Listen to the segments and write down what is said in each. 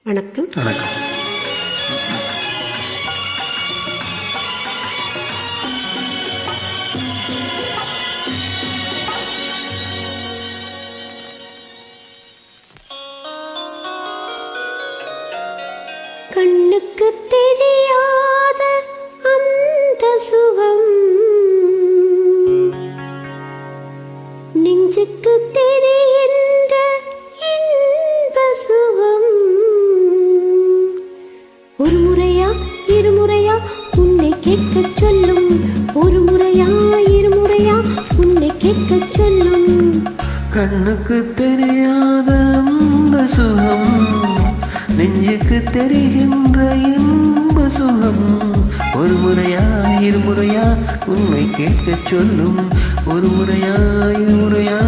வணக்கம். வணக்கம். கண்ணுக்கு தெரியாத அந்த சுகம் நெஞ்சுக்கு தெரிகின்ற இன்ப சுகம். ஒரு முறையா இருமுறையா உன்னை கேட்கச் சொல்லும், ஒரு முறையா இருமுறையா உன்னை கேட்கச் சொல்லும். கண்ணுக்கு தெரியாத அந்த சுகம் நெஞ்சுக்கு தெரிகின்ற இன்ப சுகம். ஒரு முறையா இருமுறையா உன்னை கேட்கச் சொல்லும், ஒரு முறையா இருமுறையா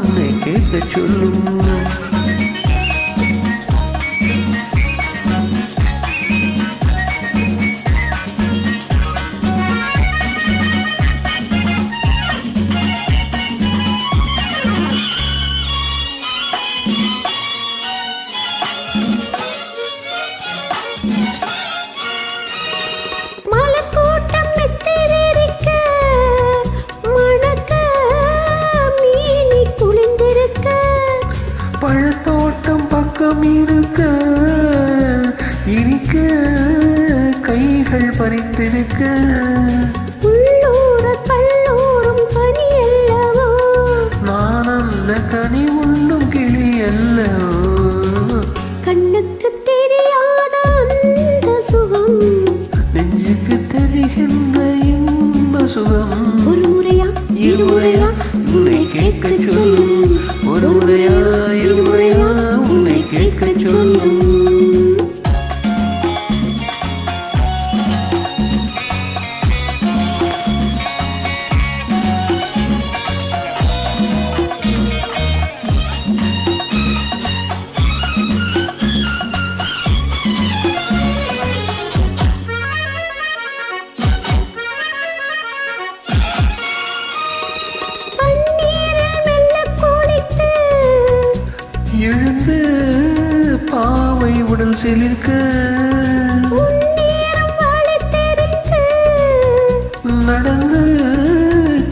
உன்னை கேட்கச் சொல்லும். பழத்தோட்டம் பக்கம் இருக்க இருக்க கைகள் பறித்திருக்க, உள்ளூர கல்லூரும் கனி அல்லவோ நான் அந்த கனி உண்ணும் கிளி அல்லவோ. கண்ணுக்கு தெரியாத அந்த சுகம் நெஞ்சுக்கு தெரிகின்ற இன்ப சுகம். ஒரு முறையா இருமுறையா உன்னை கேட்கச் சொல்லும், ஒரு முறையா இருமுறையா உன்னை கேட்கச் சொல்லும். எழுந்து பாவை உடல் செழிக்க, நடந்து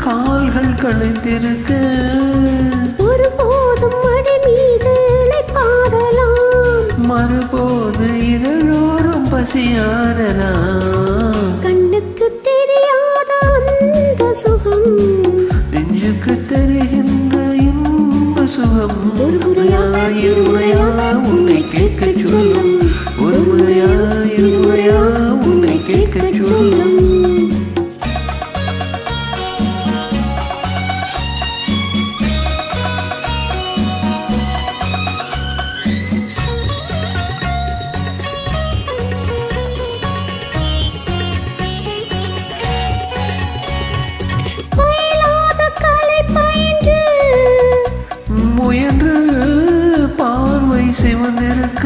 கால்கள் களைத்திருக்க, ஒருபோதும் மடி மீது பாடலாம், மறுபோது இதழோறும் பசியாரலாம். கண்ணுக்கு தெரியாத அந்த சுகம் நெஞ்சுக்கு தெரிகின்ற இன்ப சுகம். ஒரு முறையா இருமுறையா உன்னை கேட்கச் சொல்லும், ஒரு முறையா இருமுறையா உன்னை கேட்கச் சொல்லும். முயன்று பார்வை சிவந்திருக்க,